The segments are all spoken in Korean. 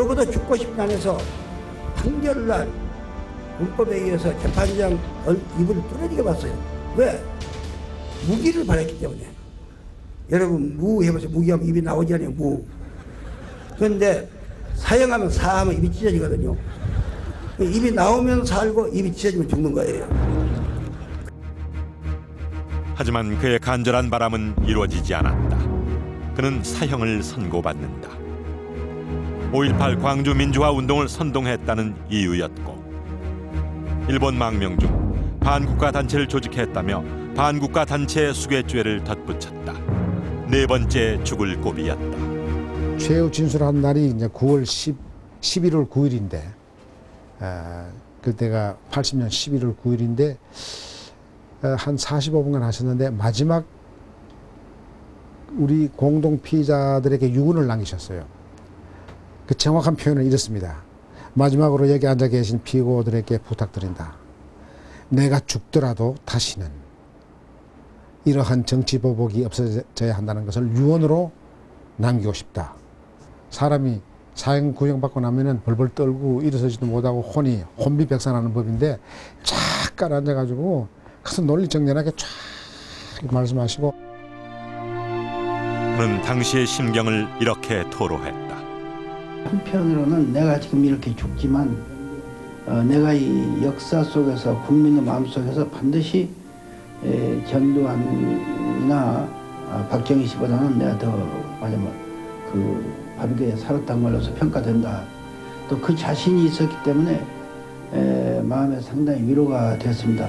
적어도 죽고 싶지 않아서 판결날 문법에 의해서 재판장 입을 뚫어지게 봤어요. 왜? 무기를 발했기 때문에. 여러분 무 해보세요. 무기하면 입이 나오지 않아요. 무. 그런데 사형하면 사하면 입이 찢어지거든요. 입이 나오면 살고 입이 찢어지면 죽는 거예요. 하지만 그의 간절한 바람은 이루어지지 않았다. 그는 사형을 선고받는다. 5.18 광주 민주화 운동을 선동했다는 이유였고, 일본 망명 중 반국가 단체를 조직했다며 반국가 단체 수괴죄를 덧붙였다. 네 번째 죽을 고비였다. 최후 진술한 날이 이제 11월 9일인데, 그때가 80년 11월 9일인데 한 45분간 하셨는데 마지막 우리 공동 피의자들에게 유언을 남기셨어요. 그 정확한 표현은 이렇습니다. 마지막으로 여기 앉아 계신 피고들에게 부탁드린다. 내가 죽더라도 다시는 이러한 정치 보복이 없어져야 한다는 것을 유언으로 남기고 싶다. 사람이 사형 구형받고 나면은 벌벌 떨고 일어서지도 못하고 혼비백산하는 법인데 잠깐 앉아가지고 가서 논리정연하게 쫙 말씀하시고. 그는 당시의 심경을 이렇게 토로했다. 한편으로는 내가 지금 이렇게 죽지만 내가 이 역사 속에서 국민의 마음속에서 반드시 전두환이나 박정희 씨보다는 내가 더 마지막 바르게 살았단 말로서 평가된다. 또 그 자신이 있었기 때문에 마음에 상당히 위로가 됐습니다.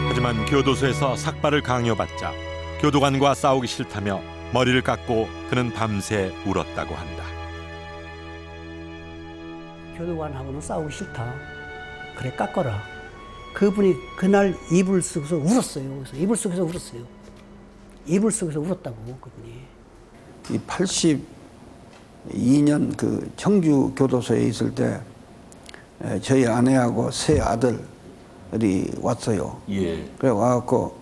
하지만 교도소에서 삭발을 강요받자 교도관과 싸우기 싫다며 머리를 깎고 그는 밤새 울었다고 한다. 교도관하고는 싸우기 싫다. 그래 깎아라. 그분이 그날 이불 속에서 울었어요. 그래서 이불 속에서 울었어요. 이불 속에서 울었다고 그분이. 이 82년 그 청주 교도소에 있을 때 저희 아내하고 세 아들이 왔어요. 예. 그래 와갖고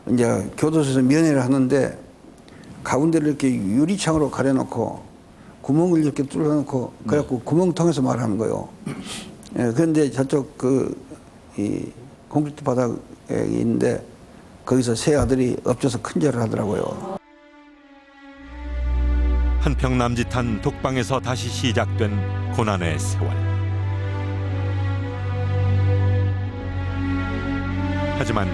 이제 교도소에서 면회를 하는데 가운데를 이렇게 유리창으로 가려놓고 구멍을 이렇게 뚫어놓고 그래갖고 구멍 통해서 말하는 거예요. 예, 그런데 저쪽 이 콘크리트 바닥에 있는데 거기서 세 아들이 엎쳐서 큰절을 하더라고요. 한평 남짓한 독방에서 다시 시작된 고난의 세월. 하지만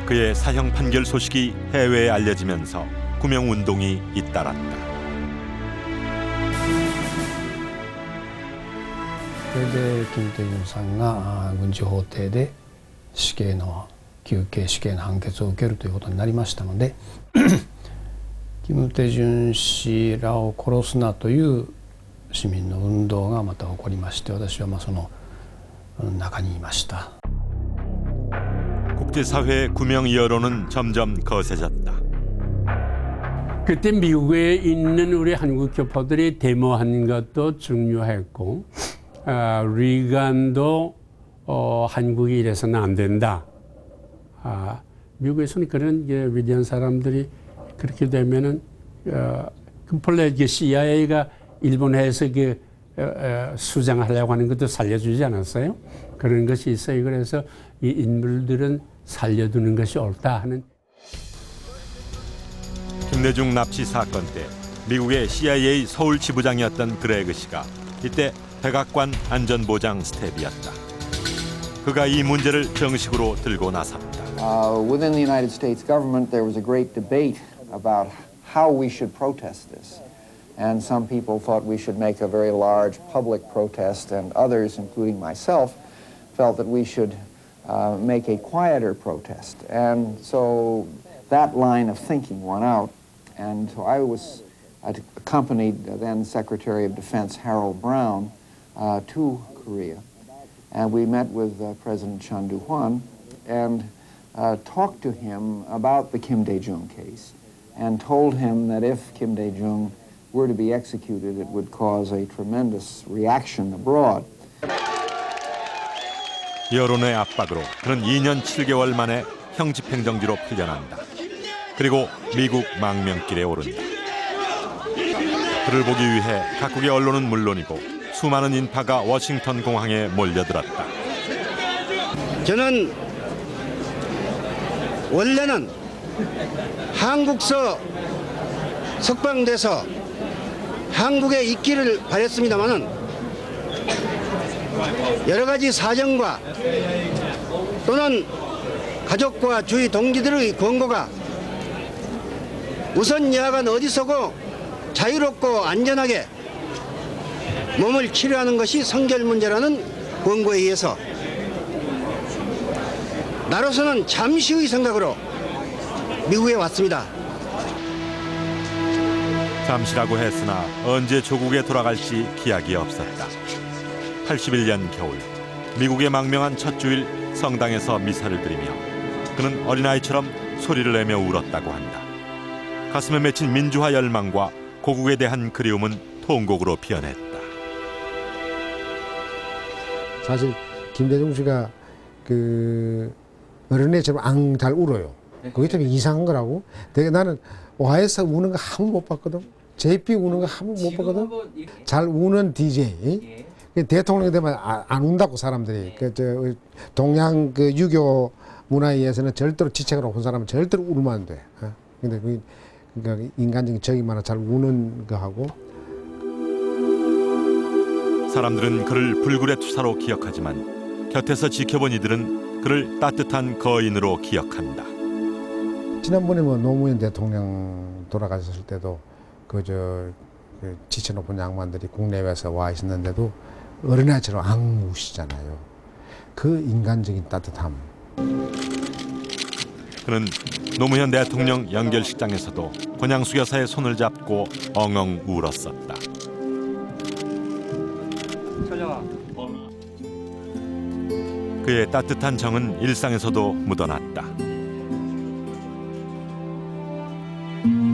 그의 사형 판결 소식이 해외에 알려지면서 구명운동이 잇따랐다. それで金大中さんが軍事法廷で死刑の求刑死刑の判決を受けるということになりましたので金大中氏らを殺すなという市民の運動がまた起こりまして、私はその中にいました。 국제사회의 구명 여론은 점점 거세졌다. 그때 미국에 있는 우리 한국 교포들이 데모한 것도 중요했고, 리간도 한국이 이래서는 안 된다. 미국에서는 그런 위대한 사람들이 그렇게 되면은 본래 CIA가 일본에서 수장하려고 하는 것도 살려주지 않았어요? 그런 것이 있어요. 그래서 이 인물들은 살려두는 것이 옳다 하는. 김대중 납치 사건 때 미국의 CIA 서울 지부장이었던 그레그 씨가 이때 백악관 안전보장 스텝이었다. 그가 이 문제를 정식으로 들고 나섰다. Within the United States government, there was a great debate about how we should protest this. And some people thought we should make a very large public protest, and others, including myself, felt that we should make a quieter protest. And so that line of thinking won out. And so I accompanied then Secretary of Defense Harold Brown to Korea. And we met with President Chun Doo-hwan and talked to him about the Kim Dae-jung case and told him that if Kim Dae-jung were to be executed, it would cause a tremendous reaction abroad. 여론의 압박으로 그는 2년 7개월 만에 형 집행정지로 풀려난다. 그리고 미국 망명길에 오른다. 그를 보기 위해 각국의 언론은 물론이고 수많은 인파가 워싱턴 공항에 몰려들었다. 저는 원래는 한국서 석방돼서 한국에 있기를 바랬습니다마는 여러 가지 사정과 또는 가족과 주위 동지들의 권고가 우선 야간 어디서고 자유롭고 안전하게 몸을 치료하는 것이 성결 문제라는 권고에 의해서 나로서는 잠시의 생각으로 미국에 왔습니다. 잠시라고 했으나 언제 조국에 돌아갈지 기약이 없었다. 81년 겨울 미국의 망명한 첫 주일 성당에서 미사를 드리며 그는 어린아이처럼 소리를 내며 울었다고 한다. 가슴에 맺힌 민주화 열망과 고국에 대한 그리움은 통곡으로 피어냈다. 사실 김대중 씨가 그 어린애처럼 잘 울어요. 그게 좀 이상한 거라고. 되게 나는 오하이에서 우는 거 한 번 못 봤거든. JP 우는 거 한 번 못 봤거든. 잘 우는 DJ. 대통령이 되면 안 운다고 사람들이. 그 동양 그 유교 문화에 의해서는 절대로 지책을 온 사람은 절대로 울면 안 돼. 근데 그러니까 인간적인 적이 많아 잘 우는 거하고. 사람들은 그를 불굴의 투사로 기억하지만 곁에서 지켜본 이들은 그를 따뜻한 거인으로 기억한다. 지난번에 뭐 노무현 대통령 돌아가셨을 때도 그 지체 높은 양반들이 국내외에서 와 있었는데도 어린아이처럼 우시잖아요. 그 인간적인 따뜻함. 그는 노무현 대통령 연결식장에서도 권양숙 여사의 손을 잡고 엉엉 울었었다. 그의 따뜻한 정은 일상에서도 묻어났다.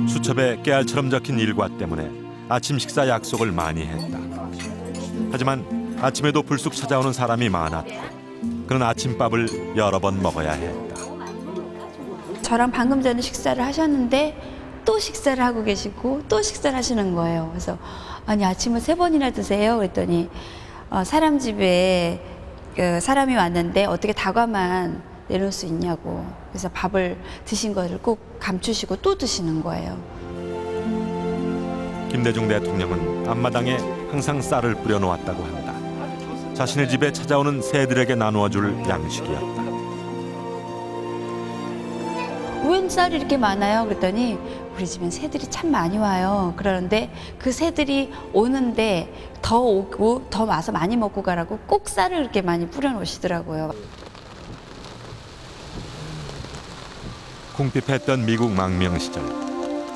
수첩에 깨알처럼 적힌 일과 때문에 아침 식사 약속을 많이 했다. 하지만 아침에도 불쑥 찾아오는 사람이 많았고 그는 아침밥을 여러 번 먹어야 했다. 저랑 방금 전에 식사를 하셨는데 또 식사를 하고 계시고 또 식사를 하시는 거예요. 그래서 아니 아침을 3번이나 드세요? 그랬더니 사람 집에 사람이 왔는데 어떻게 다과만 내놓을 수 있냐고. 그래서 밥을 드신 거를 꼭 감추시고 또 드시는 거예요. 김대중 대통령은 앞마당에 항상 쌀을 뿌려 놓았다고 한다. 자신의 집에 찾아오는 새들에게 나누어 줄 양식이었다. 왜 쌀이 이렇게 많아요? 그랬더니 우리 집엔 새들이 참 많이 와요. 그러는데 그 새들이 오는데 더 오고 더 와서 많이 먹고 가라고 꼭 쌀을 이렇게 많이 뿌려 놓으시더라고요. 궁핍했던 미국 망명 시절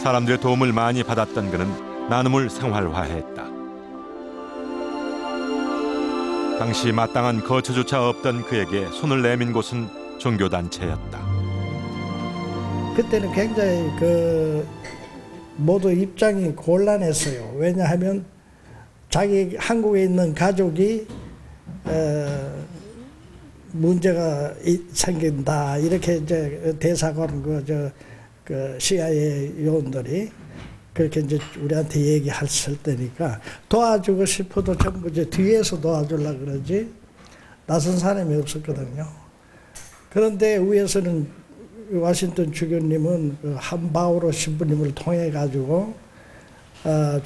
사람들의 도움을 많이 받았던 그는 나눔을 생활화했다. 당시 마땅한 거처조차 없던 그에게 손을 내민 곳은 종교단체였다. 그때는 굉장히 모두 입장이 곤란했어요. 왜냐하면 자기 한국에 있는 가족이 문제가 생긴다 이렇게 이제 대사관 그 CIA 요원들이 그렇게 이제 우리한테 얘기했을 때니까 도와주고 싶어도 전부 이제 뒤에서 도와주려고 그러지 나선 사람이 없었거든요. 그런데 위에서는 워싱턴 주교님은 그 한바오로 신부님을 통해 가지고 좀